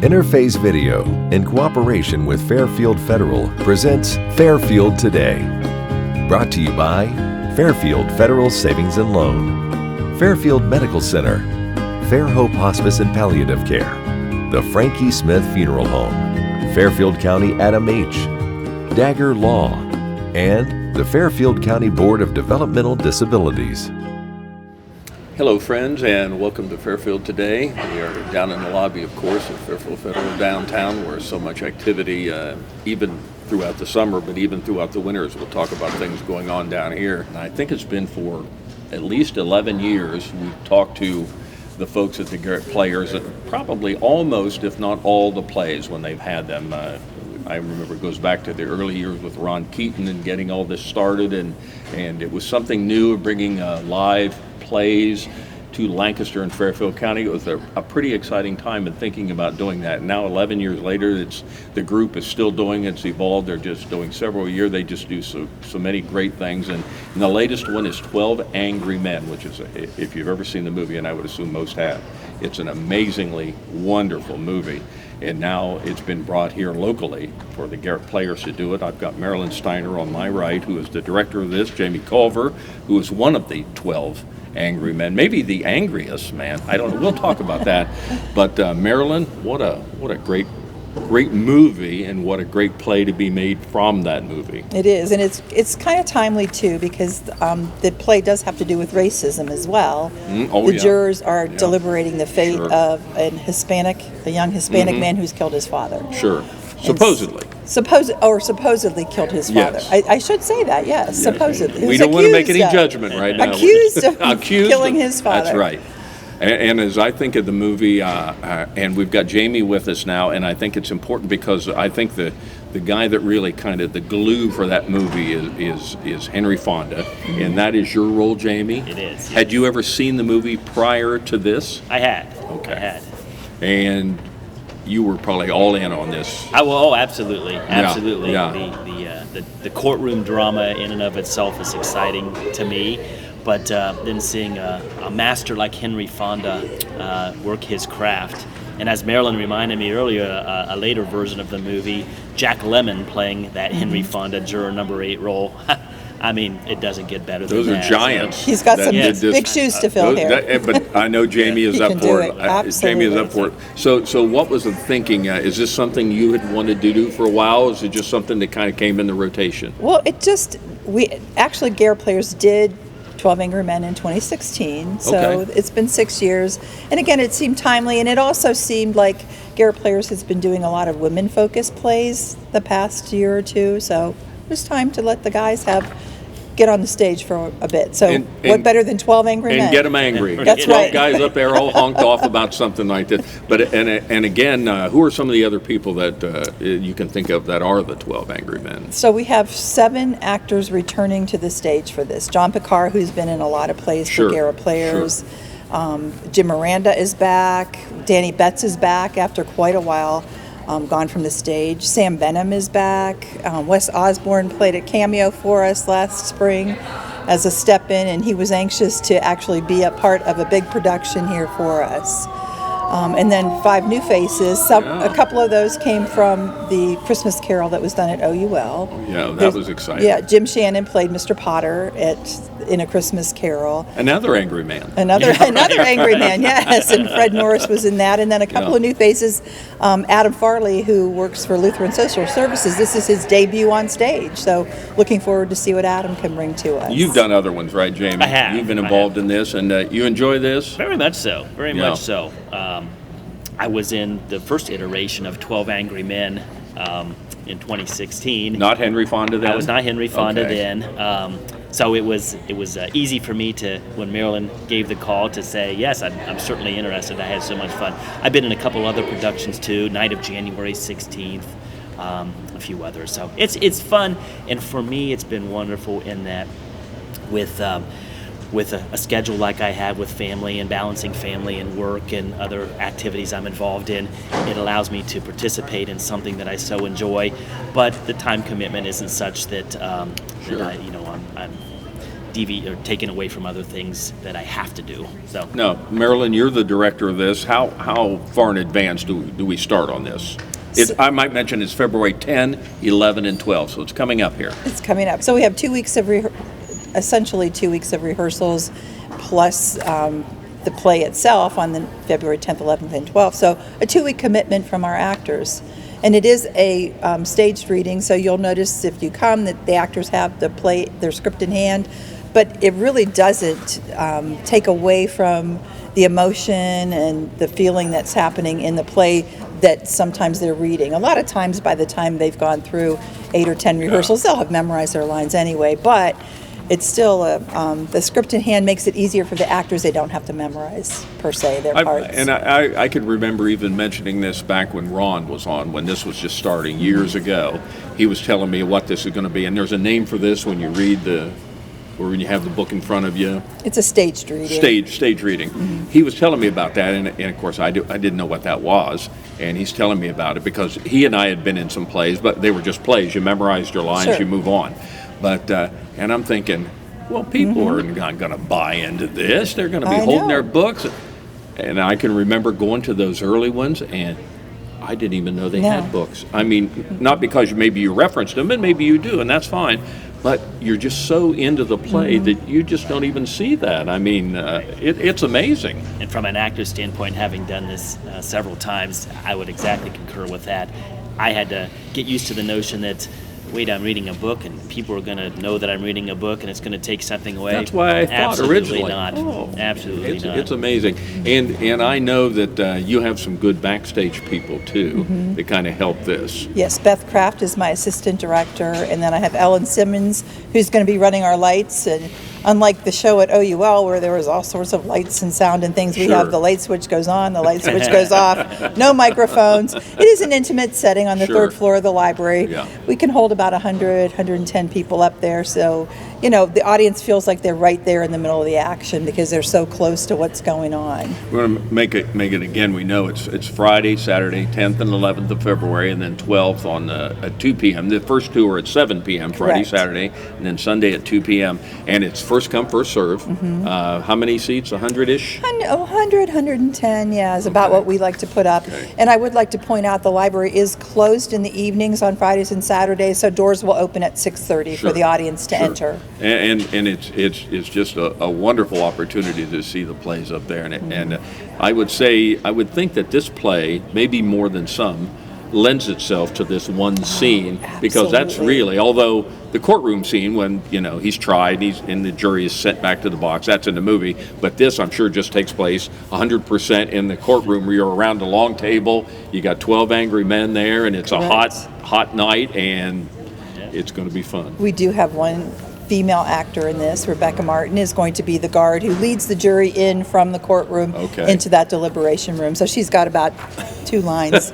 Interface Video, in cooperation with Fairfield Federal, presents Fairfield Today. Brought to you by Fairfield Federal Savings and Loan, Fairfield Medical Center, Fair Hope Hospice and Palliative Care, the Frankie Smith Funeral Home, Fairfield County Adam H., Dagger Law, and the Fairfield County Board of Developmental Disabilities. Hello friends, and welcome to Fairfield Today. We are down in the lobby, of course, at Fairfield Federal downtown, where so much activity, even throughout the summer, but even throughout the winters. We'll talk about things going on down here. And I think it's been for at least 11 years we've talked to the folks at the Garret Players at probably almost, if not all, the plays when they've had them. I remember it goes back to the early years with Ron Keaton and getting all this started, and it was something new, bringing live plays to Lancaster and Fairfield County. It was a pretty exciting time in thinking about doing that. Now 11 years later, the group is still doing it. It's evolved. They're just doing several a year. They just do so many great things. And the latest one is 12 Angry Men, which is, if you've ever seen the movie, and I would assume most have, it's an amazingly wonderful movie. And now it's been brought here locally for the Garret Players to do it. I've got Marilyn Steiner on my right, who is the director of this, Jamie Culver, who is one of the 12 Angry Men, maybe the angriest man. I don't know. We'll talk about that. But Marilyn, what a great movie, and what a great play to be made from that movie. It is, and it's kind of timely too, because the play does have to do with racism as well. The jurors are deliberating the fate of a young Hispanic man who's killed his father. Sure. Supposedly killed his father. Yes. I should say that, yes, supposedly. We don't want to make any judgment right now. Accused of killing his father. That's right. And as I think of the movie, and we've got Jamie with us now, and I think it's important because I think the guy that really kind of the glue for that movie is Henry Fonda, and that is your role, Jamie? It is. Had you ever seen the movie prior to this? I had. Okay. I had. And you were probably all in on this. Absolutely. Yeah. The courtroom drama in and of itself is exciting to me, but then seeing a master like Henry Fonda work his craft, and as Marilyn reminded me earlier, a later version of the movie, Jack Lemmon playing that Henry Fonda juror number 8 role. I mean, it doesn't get better than that. Those are giants. He's got some big shoes to fill here. But I know Jamie is up for it. Jamie is up for it. So what was the thinking? Is this something you had wanted to do for a while? Or is it just something that kind of came in the rotation? Well, Garret Players did 12 Angry Men in 2016, so It's been 6 years. And again, it seemed timely, and it also seemed like Garret Players has been doing a lot of women-focused plays the past year or two, so it was time to let the guys get on the stage for a bit. So what better than 12 Angry Men? And get them angry. That's 12 right. guys up there all honked off about something like this. But and again, who are some of the other people that you can think of that are the 12 Angry Men? So we have 7 actors returning to the stage for this. John Picard, who's been in a lot of plays for Garret Players. Sure. Jim Miranda is back. Danny Betts is back after quite a while. Gone from the stage. Sam Benham is back. Wes Osborne played a cameo for us last spring as a step-in, and he was anxious to actually be a part of a big production here for us. And then 5 new faces. A couple of those came from the Christmas Carol that was done at OUL. Yeah, that was exciting. Yeah, Jim Shannon played Mr. Potter in A Christmas Carol. Another angry man. Another angry man, yes. And Fred Norris was in that. And then a couple of new faces. Adam Farley, who works for Lutheran Social Services. This is his debut on stage. So looking forward to see what Adam can bring to us. You've done other ones, right, Jamie? I have. You've been involved in this, and you enjoy this? Very much so. Very much so. I was in the first iteration of 12 Angry Men in 2016. Not Henry Fonda then? I was not Henry Fonda then. So it was easy for me to, when Marilyn gave the call, to say, yes, I'm certainly interested. I had so much fun. I've been in a couple other productions too, Night of January 16th, a few others. So it's fun, and for me it's been wonderful in that with a schedule like I have with family and balancing family and work and other activities I'm involved in, it allows me to participate in something that I so enjoy, but the time commitment isn't such that, that I'm or taken away from other things that I have to do. So No, Marilyn, you're the director of this. How far in advance do we start on this? I might mention it's February 10, 11, and 12, so it's coming up here. It's coming up. So we have 2 weeks of essentially 2 weeks of rehearsals, plus the play itself on the February 10th, 11th, and 12th. So a 2-week commitment from our actors. And it is a staged reading, so you'll notice if you come that the actors have their script in hand, but it really doesn't take away from the emotion and the feeling that's happening in the play that sometimes they're reading. A lot of times by the time they've gone through 8 or 10 rehearsals, they'll have memorized their lines anyway, but it's still the script in hand makes it easier for the actors. They don't have to memorize, per se, their parts. I could remember even mentioning this back when Ron was on, when this was just starting years ago. He was telling me what this is going to be, and there's a name for this when you read or when you have the book in front of you. It's a staged reading. Stage reading. Mm-hmm. He was telling me about that, and of course I didn't know what that was, and he's telling me about it because he and I had been in some plays, but they were just plays. You memorized your lines, Sure. you move on. But and I'm thinking, well, people are not going to buy into this. They're going to be holding their books. And I can remember going to those early ones, and I didn't even know they had books. I mean, not because maybe you referenced them, and maybe you do, and that's fine. But you're just so into the play that you just don't even see that. I mean, it's amazing. And from an actor's standpoint, having done this several times, I would exactly concur with that. I had to get used to the notion that, wait, I'm reading a book, and people are going to know that I'm reading a book, and it's going to take something away. That's why I thought Absolutely originally. Not. Absolutely not. It's amazing. And I know that you have some good backstage people, too, that kind of help this. Yes, Beth Kraft is my assistant director, and then I have Ellen Simmons, who's going to be running our lights. And unlike the show at OUL, where there was all sorts of lights and sound and things, we Sure. have the light switch goes on, the light switch goes off, no microphones. It is an intimate setting on the Sure. third floor of the library. Yeah. We can hold about 100, 110 people up there, so the audience feels like they're right there in the middle of the action because they're so close to what's going on. We're going to make it again. We know it's Friday, Saturday, 10th and 11th of February, and then 12th at 2 p.m. The first two are at 7 p.m. Friday, Correct. Saturday, and then Sunday at 2 p.m. And it's first come, first serve. How many seats? 100-ish? 100, 110, yeah, is about what we like to put up. Okay. And I would like to point out the library is closed in the evenings on Fridays and Saturdays, so doors will open at 6:30 Sure. for the audience to Sure. enter. And it's just a wonderful opportunity to see the plays up there. And I would think that this play, maybe more than some, lends itself to this one scene, because that's Absolutely. really, although the courtroom scene when he's tried and the jury is sent back to the box, that's in the movie, but this I'm sure just takes place 100% in the courtroom where you're around a long table, you got 12 angry men there, and it's Correct. a hot night, and it's going to be fun. We do have one female actor in this. Rebecca Martin is going to be the guard who leads the jury in from the courtroom into that deliberation room. So she's got about 2 lines.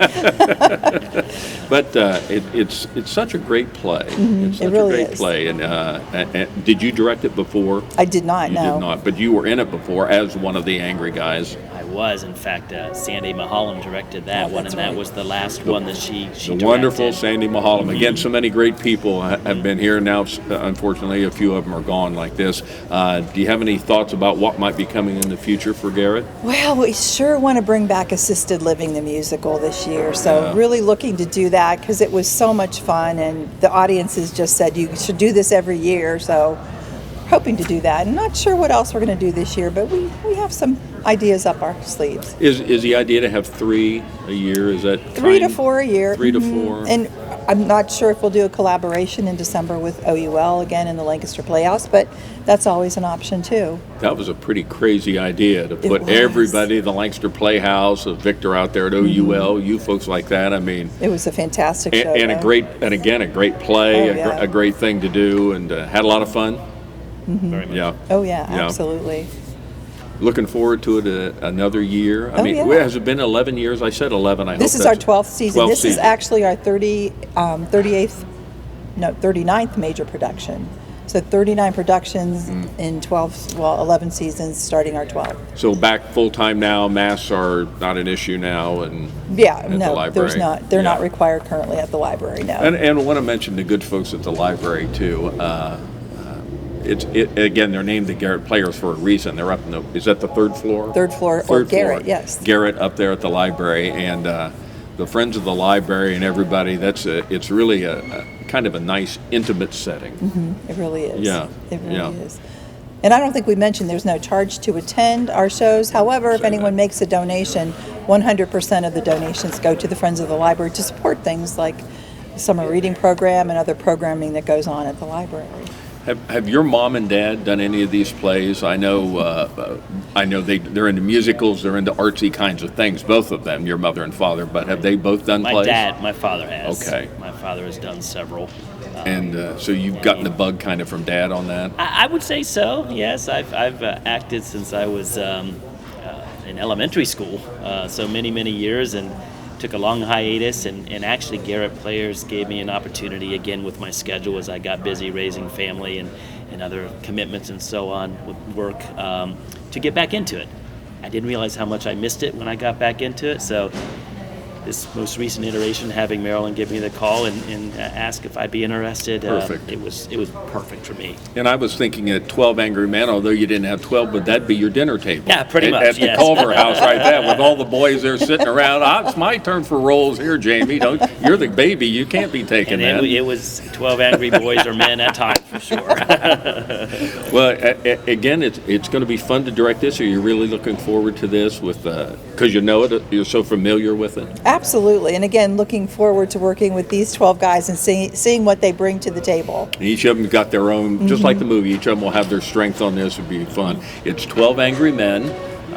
But it's such a great play. It's such It really a great is. play. And did you direct it before? I did not, You no. did not, but you were in it before as one of the angry guys. I was, in fact, Sandy Mahalam directed that one, and that's that right. was the last one that she The directed. wonderful Sandy Mahalam. Again, so many great people have been here. Now, unfortunately, a few of them are gone like this. Do you have any thoughts about what might be coming in the future for Garret? Well, we sure want to bring back Assisted Living, the musical, this year. So really looking to do that because it was so much fun, and the audiences just said you should do this every year. So hoping to do that. And not sure what else we're going to do this year, but we have some ideas up our sleeves. Is the idea to have 3 a year? Is that 3 to fine? 4 a year. 3 to 4. And I'm not sure if we'll do a collaboration in December with OUL again in the Lancaster Playhouse, but that's always an option too. That was a pretty crazy idea to put was. everybody, the Lancaster Playhouse, Victor out there at OUL, you folks like that. I mean, It was a fantastic show. and a though. great play, Oh, yeah. a great thing to do, and had a lot of fun. Very much. Yeah. Oh yeah, Yeah. absolutely. Looking forward to it another year. I Oh, mean, yeah. has it been 11 years? I said 11. I This hope is our that's 12th season. 12th This is season. actually our 39th major production. So 39 productions in 11 seasons, starting our 12th. So back full time now. Masks are not an issue now, and Yeah, at the no, library. there's not. They're not Yeah. required currently at the library, no. And I want to mention the good folks at the library too. again, they're named the Garret Players for a reason. They're up in is that the third floor? Third floor, or Garret, yes. Garret up there at the library, and the Friends of the Library and everybody, it's really a kind of a nice, intimate setting. Mm-hmm. It really is. Yeah. It really is. And I don't think we mentioned there's no charge to attend our shows. However, if anyone makes a donation, 100% of the donations go to the Friends of the Library to support things like the summer reading program and other programming that goes on at the library. Have your mom and dad done any of these plays? I know they're into musicals, they're into artsy kinds of things, both of them, your mother and father, but have they both done plays? My father has. Okay. My father has done several. And so you've gotten the bug kind of from Dad on that? I would say so, yes. I've acted since I was in elementary school, so many years, and took a long hiatus, and actually Garret Players gave me an opportunity again with my schedule as I got busy raising family and other commitments and so on with work, to get back into it. I didn't realize how much I missed it when I got back into it, so this most recent iteration, having Marilyn give me the call and ask if I'd be interested, perfect. It was perfect for me. And I was thinking at 12 Angry Men, although you didn't have 12, would that be your dinner table? Yeah, pretty much, At the yes. Culver house right there, with all the boys there sitting around. It's my turn for roles here, Jamie. You're the baby. You can't be taking and that. It was 12 angry boys or men at times, for sure. Well, again, it's going to be fun to direct this. Are you really looking forward to this because you know it, you're so familiar with it? Absolutely. And again, looking forward to working with these 12 guys and seeing what they bring to the table. And each of them got their own, just like the movie, each of them will have their strength on this. It'll be fun. It's 12 Angry Men.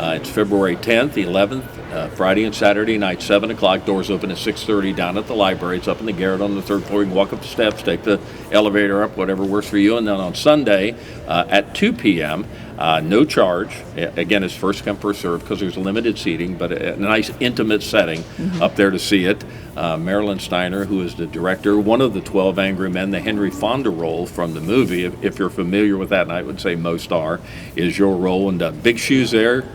It's February 10th, 11th, Friday and Saturday night, 7 o'clock. Doors open at 6:30 down at the library. It's up in the Garret on the third floor. You can walk up the steps, take the elevator up, whatever works for you. And then on Sunday at 2 p.m., no charge. Again, it's first come, first serve because there's limited seating, but a nice intimate setting up there to see it. Marilyn Steiner, who is the director, one of the 12 Angry Men, the Henry Fonda role from the movie, if you're familiar with that, and I would say most are, is your role. And big shoes there.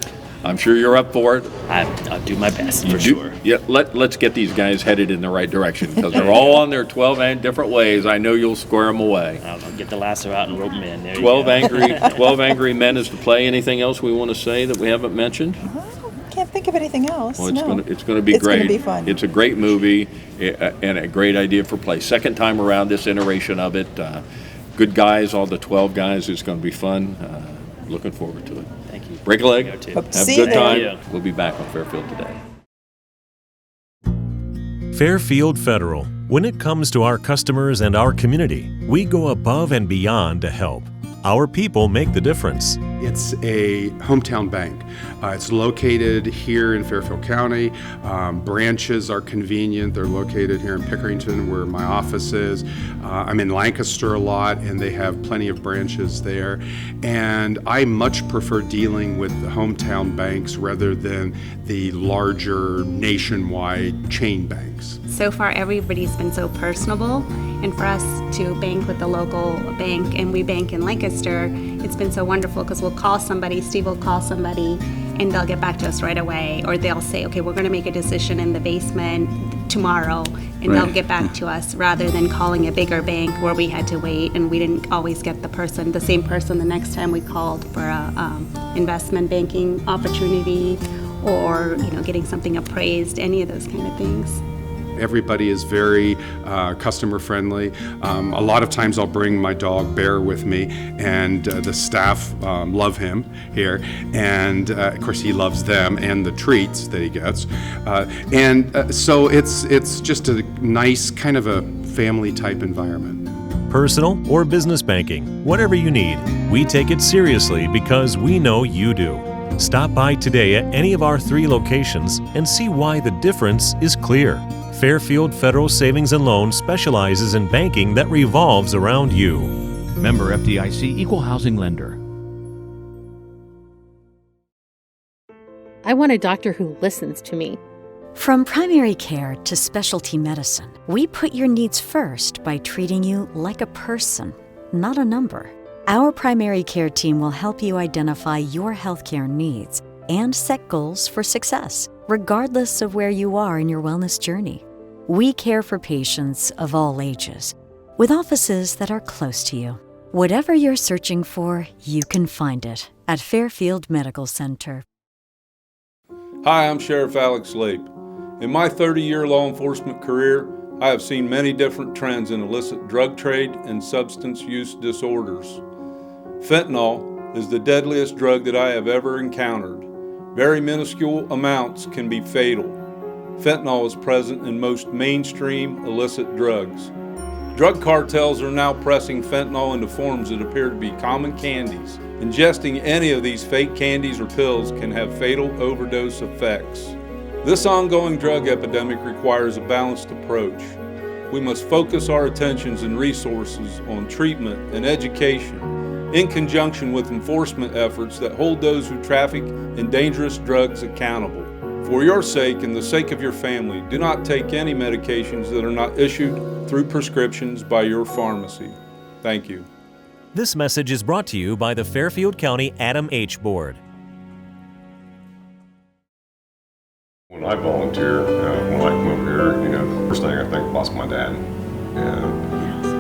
I'm sure you're up for it. I'll do my best, for sure. Yeah, let's get these guys headed in the right direction because they're all on their 12 different ways. I know you'll square them away. I'll get the lasso out and rope them in. There 12 you go. 12 Angry Men is the play. Anything else we want to say that we haven't mentioned? Can't think of anything else. Well, it's no. going to be great. It's going to be fun. It's a great movie and a great idea for play. Second time around this iteration of it. Good guys, all the 12 guys. It's going to be fun. Looking forward to it. Thank you. Break a leg. Hope to Have a see you good there. time. We'll be back on Fairfield Today. Fairfield Federal. When it comes to our customers and our community, we go above and beyond to help. Our people make the difference. It's a hometown bank. It's located here in Fairfield County. Branches are convenient. They're located here in Pickerington, where my office is. I'm in Lancaster a lot, and they have plenty of branches there. And I much prefer dealing with the hometown banks rather than the larger nationwide chain banks. So far, everybody's been so personable, and for us to bank with the local bank, and we bank in Lancaster, it's been so wonderful because we'll call somebody, Steve will call somebody, and they'll get back to us right away, or they'll say, okay, we're going to make a decision in the basement tomorrow, and they'll get back to us, rather than calling a bigger bank where we had to wait, and we didn't always get the same person the next time we called for a investment banking opportunity, or getting something appraised, any of those kind of things. Everybody is very customer friendly. A lot of times I'll bring my dog Bear with me, and the staff love him here, and of course he loves them and the treats that he gets. So it's just a nice kind of a family type environment. Personal or business banking, whatever you need, we take it seriously because we know you do. Stop by today at any of our 3 locations and see why the difference is clear. Fairfield Federal Savings and Loan specializes in banking that revolves around you. Member FDIC, Equal Housing Lender. I want a doctor who listens to me. From primary care to specialty medicine, we put your needs first by treating you like a person, not a number. Our primary care team will help you identify your healthcare needs and set goals for success, regardless of where you are in your wellness journey. We care for patients of all ages, with offices that are close to you. Whatever you're searching for, you can find it at Fairfield Medical Center. Hi, I'm Sheriff Alex Lape. In my 30-year law enforcement career, I have seen many different trends in illicit drug trade and substance use disorders. Fentanyl is the deadliest drug that I have ever encountered. Very minuscule amounts can be fatal. Fentanyl is present in most mainstream illicit drugs. Drug cartels are now pressing fentanyl into forms that appear to be common candies. Ingesting any of these fake candies or pills can have fatal overdose effects. This ongoing drug epidemic requires a balanced approach. We must focus our attentions and resources on treatment and education in conjunction with enforcement efforts that hold those who traffic in dangerous drugs accountable. For your sake and the sake of your family, do not take any medications that are not issued through prescriptions by your pharmacy. Thank you. This message is brought to you by the Fairfield County Adam H. Board. When I volunteer, when I come over here, the first thing I think about is my dad.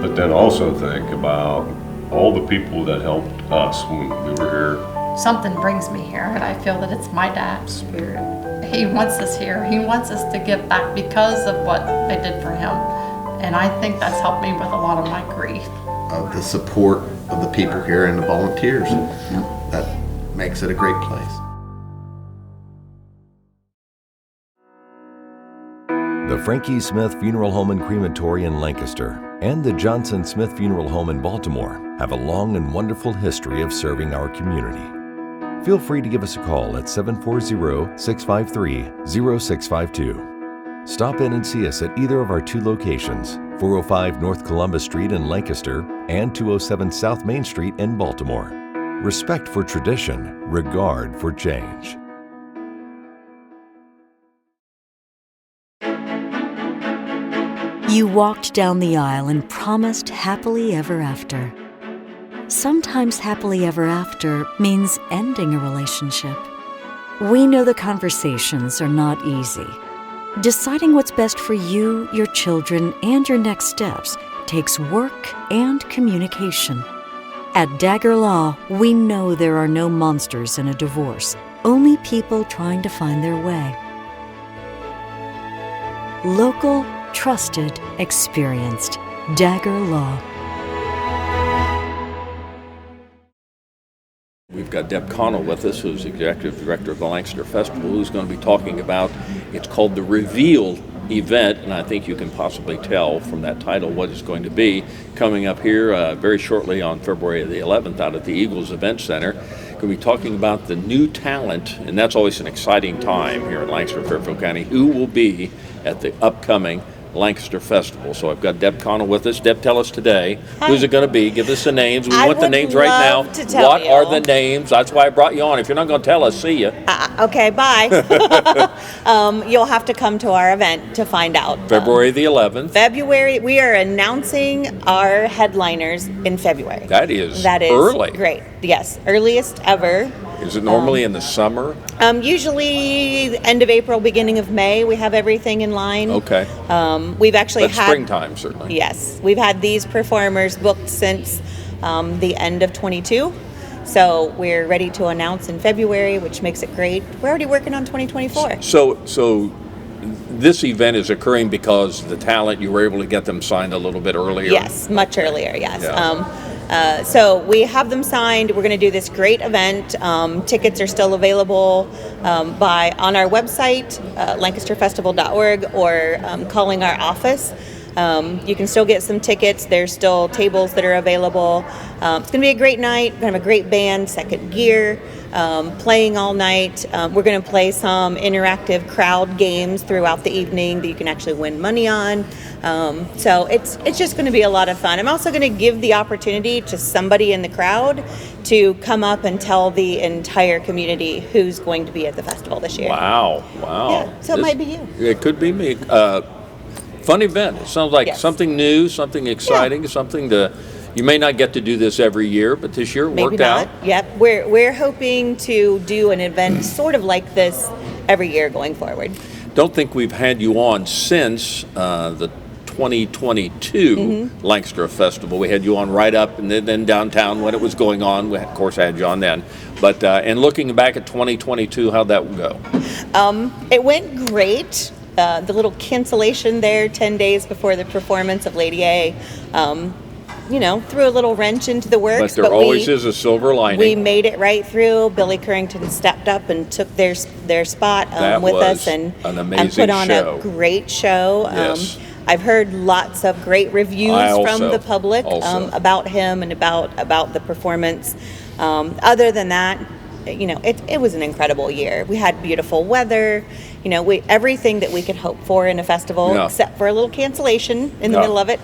But then also think about all the people that helped us when we were here. Something brings me here, and I feel that it's my dad's spirit. He wants us here. He wants us to give back because of what they did for him. And I think that's helped me with a lot of my grief. The support of the people here and the volunteers. That makes it a great place. The Frankie Smith Funeral Home and Crematory in Lancaster and the Johnson Smith Funeral Home in Baltimore have a long and wonderful history of serving our community. Feel free to give us a call at 740-653-0652. Stop in and see us at either of our two locations, 405 North Columbus Street in Lancaster and 207 South Main Street in Baltimore. Respect for tradition, regard for change. You walked down the aisle and promised happily ever after. Sometimes happily ever after means ending a relationship. We know the conversations are not easy. Deciding what's best for you, your children, and your next steps takes work and communication. At Dagger Law, we know there are no monsters in a divorce, only people trying to find their way. Local, trusted, experienced. Dagger Law. We've got Deb Connell with us, who's Executive Director of the Lancaster Festival, who's going to be talking about, it's called the Reveal event, and I think you can possibly tell from that title what it's going to be, coming up here very shortly on February the 11th out at the Eagles Event Center. Going to be talking about the new talent, and that's always an exciting time here in Lancaster, Fairfield County, who will be at the upcoming Lancaster Festival. So I've got Deb Connell with us. Deb, tell us today, who's it going to be? Give us the names. We want the names right now. What are the names? That's why I brought you on. If you're not going to tell us, see you. Okay, bye. You'll have to come to our event to find out. February the 11th. February, we are announcing our headliners in February. That is early. Great. Yes, earliest ever. Is it normally in the summer? Usually end of April, beginning of May, we have everything in line. Okay. We've actually had springtime, certainly. Yes. We've had these performers booked since the end of 22. So we're ready to announce in February, which makes it great. We're already working on 2024. So this event is occurring because the talent, you were able to get them signed a little bit earlier? Yes, much earlier, yes. Yeah. So we have them signed. We're going to do this great event. Tickets are still available on our website, lancasterfestival.org, or calling our office. You can still get some tickets. There's still tables that are available. It's going to be a great night. We're going to have a great band, Second Gear, playing all night. We're going to play some interactive crowd games throughout the evening that you can actually win money on. So it's just going to be a lot of fun. I'm also going to give the opportunity to somebody in the crowd to come up and tell the entire community who's going to be at the festival this year. Wow. Yeah, so it might be you. It could be me. Fun event. It sounds like something new, something exciting, something you may not get to do this every year, but this year it worked out. Yep. We're hoping to do an event sort of like this every year going forward. Don't think we've had you on since the 2022 Lancaster Festival. We had you on right up and then downtown when it was going on. We, of course, had you on then. But and looking back at 2022, how'd that go? It went great. The little cancellation there 10 days before the performance of Lady A, threw a little wrench into the works. But there always is a silver lining. We made it right through. Billy Currington stepped up and took their spot with us and put on a great show. Yes. I've heard lots of great reviews from the public about him and about the performance. Other than that, it was an incredible year. We had beautiful weather. Everything that we could hope for in a festival, except for a little cancellation in the middle of it.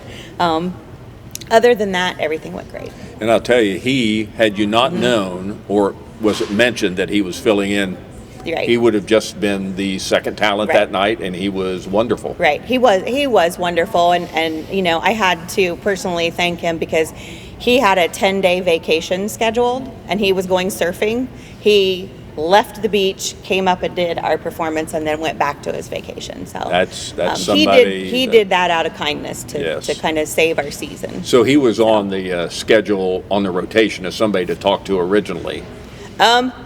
Other than that, everything went great. And I'll tell you, had you not known, or was it mentioned that he was filling in, he would have just been the second talent that night, and he was wonderful. Right, he was wonderful, and I had to personally thank him because he had a 10-day vacation scheduled, and he was going surfing. He left the beach, came up and did our performance, and then went back to his vacation. So that's somebody. He did that out of kindness to kind of save our season. So he was on the schedule, on the rotation as somebody to talk to originally.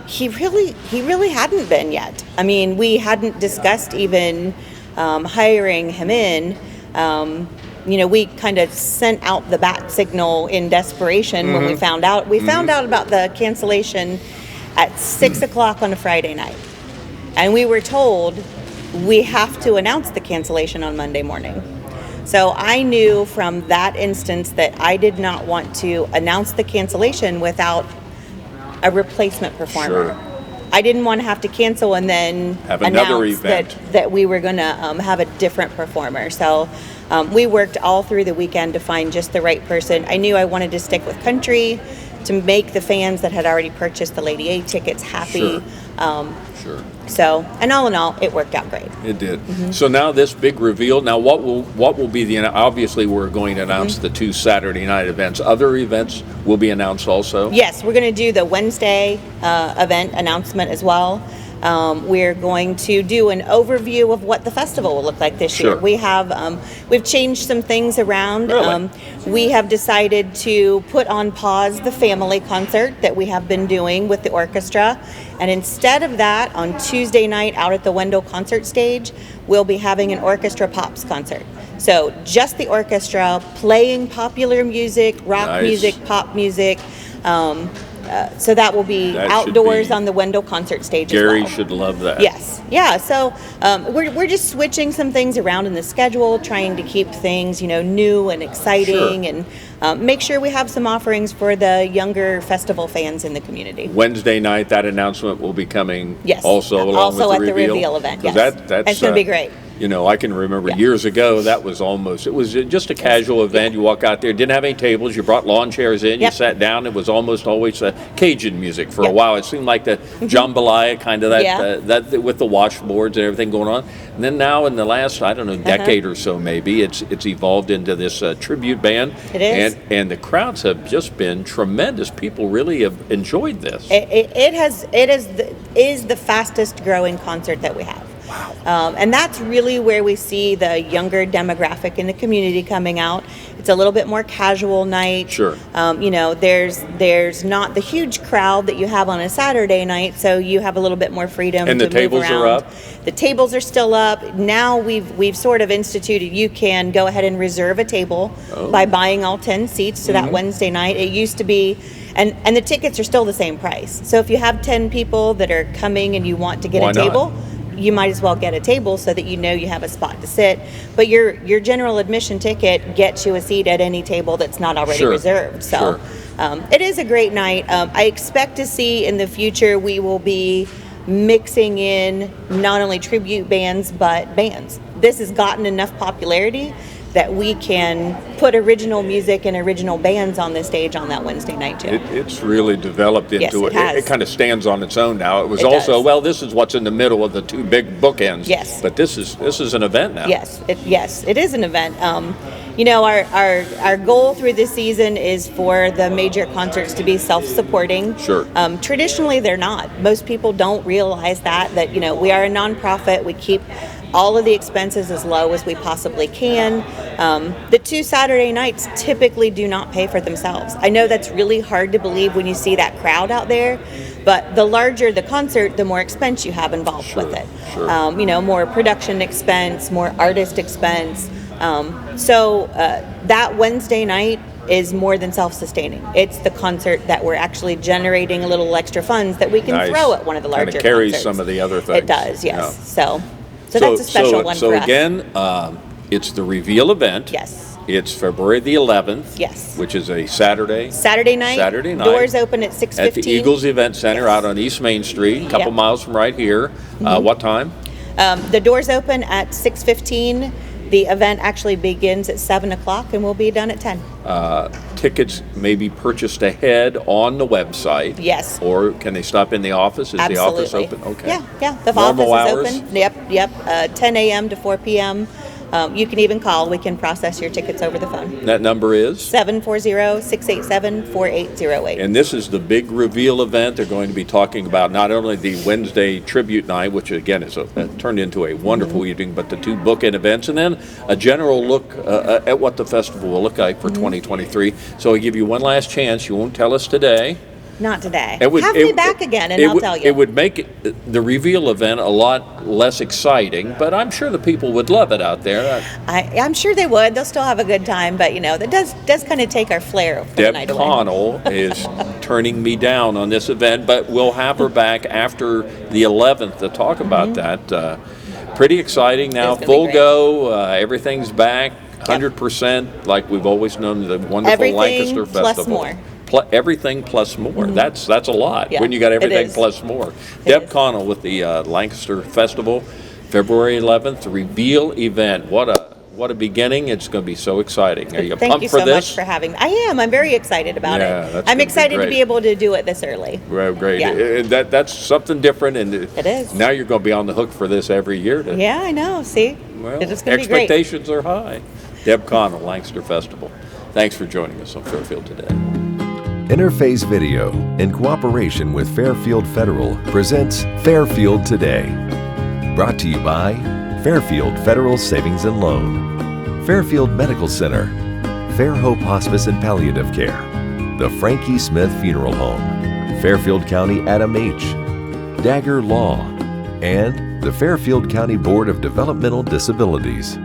He really hadn't been yet. I mean, we hadn't discussed even hiring him in. We kind of sent out the bat signal in desperation when we found out. We found out about the cancellation at 6 o'clock on a Friday night. And we were told we have to announce the cancellation on Monday morning. So I knew from that instance that I did not want to announce the cancellation without a replacement performer. Sure. I didn't want to have to cancel and then have another announce event that we were going to have a different performer. So we worked all through the weekend to find just the right person. I knew I wanted to stick with country to make the fans that had already purchased the Lady A tickets happy. Sure. So, and all in all, it worked out great. It did. So now this big reveal. Now, what will be the? Obviously, we're going to announce the 2 Saturday night events. Other events will be announced also. Yes, we're going to do the Wednesday event announcement as well. We're going to do an overview of what the festival will look like this year. We have we've changed some things around. Really? We have decided to put on pause the family concert that we have been doing with the orchestra, and instead of that, on Tuesday night out at the Wendell concert stage, we'll be having an orchestra pops concert. So just the orchestra playing popular music, rock music, pop music. So that will be outdoors on the Wendell concert stage as well. Gary should love that. Yes. Yeah. So we're just switching some things around in the schedule, trying to keep things, new and exciting, and make sure we have some offerings for the younger festival fans in the community. Wednesday night, that announcement will be coming also along with the reveal event. Yes. That's it's going to be great. I can remember years ago, it was just a casual event. You walk out there, didn't have any tables, you brought lawn chairs in, you sat down, it was almost always Cajun music for a while. It seemed like the jambalaya, kind of that with the washboards and everything going on. And then now in the last, decade or so maybe, it's evolved into this tribute band. It is. And the crowds have just been tremendous. People really have enjoyed this. It is the fastest growing concert that we have. Wow. And that's really where we see the younger demographic in the community coming out. It's a little bit more casual night. Sure. There's not the huge crowd that you have on a Saturday night, so you have a little bit more freedom and to the tables move around. Are up? The tables are still up. Now we've sort of instituted you can go ahead and reserve a table by buying all 10 seats to that Wednesday night. It used to be and the tickets are still the same price. So if you have 10 people that are coming and you want to get a table, you might as well get a table so that you have a spot to sit. But your general admission ticket gets you a seat at any table that's not already reserved. So it is a great night. I expect to see in the future we will be mixing in not only tribute bands but bands. This has gotten enough popularity that we can put original music and original bands on the stage on that Wednesday night too. It's really developed into it kind of stands on its own now. It was this is what's in the middle of the 2 big bookends. Yes. But this is an event now. Yes, it is an event. Our goal through this season is for the major concerts to be self-supporting. Sure. Traditionally, they're not. Most people don't realize that we are a nonprofit. We keep all of the expenses as low as we possibly can. The 2 Saturday nights typically do not pay for themselves. I know that's really hard to believe when you see that crowd out there, but the larger the concert, the more expense you have involved with it. Sure. More production expense, more artist expense. So that Wednesday night is more than self-sustaining. It's the concert that we're actually generating a little extra funds that we can throw at one of the larger concerts. Kind of carries concerts. some of the other things. It does, yes. Yeah. So that's a special one so for us. again, it's the reveal event. Yes. It's February the 11th. Yes. Which is a Saturday. Saturday night. Doors open at 6:15. At the Eagles Event Center out on East Main Street, a couple miles from right here. What time? The doors open at 6:15. The event actually begins at 7 o'clock and we'll be done at 10. Tickets may be purchased ahead on the website. Yes. Or can they stop in the office? Is the office open? Okay. Yeah. The Normal office hours? is open. Yep. 10 a.m. to 4 p.m. You can even call. We can process your tickets over the phone. That number is? 740-687-4808. And this is the big reveal event. They're going to be talking about not only the Wednesday tribute night, which again is turned into a wonderful evening, but the 2 bookend events, and then a general look at what the festival will look like for 2023. So I give you one last chance. You won't tell us today. Not today. Have me back again and I'll tell you. It would make the reveal event a lot less exciting, but I'm sure the people would love it out there. I'm sure they would. They'll still have a good time, but that does kind of take our flair for the night Deb away. Connell is turning me down on this event, but we'll have her back after the 11th to talk about that. Pretty exciting now. Full go. Everything's back. 100% like we've always known the wonderful Everything Lancaster plus Festival. more. Everything plus more. That's a lot Yeah, when you got everything is. plus more. Deb Connell with the Lancaster Festival, February 11th, reveal event. What a beginning. It's going to be so exciting. Are you Thank pumped you for so this? much for having me. I am. I'm very excited about Yeah, it. that's I'm gonna be excited to great. be able to do it this early. Well, great. Yeah. That's something different, and It is. Now you're going to be on the hook for this every year. Yeah, I know. See? Well, It's going to be great. expectations are high. Deb Connell, Lancaster Festival. Thanks for joining us on Fairfield Today. Interface Video, in cooperation with Fairfield Federal, presents Fairfield Today. Brought to you by Fairfield Federal Savings and Loan, Fairfield Medical Center, Fair Hope Hospice and Palliative Care, the Frankie Smith Funeral Home, Fairfield County Adam H., Dagger Law, and the Fairfield County Board of Developmental Disabilities.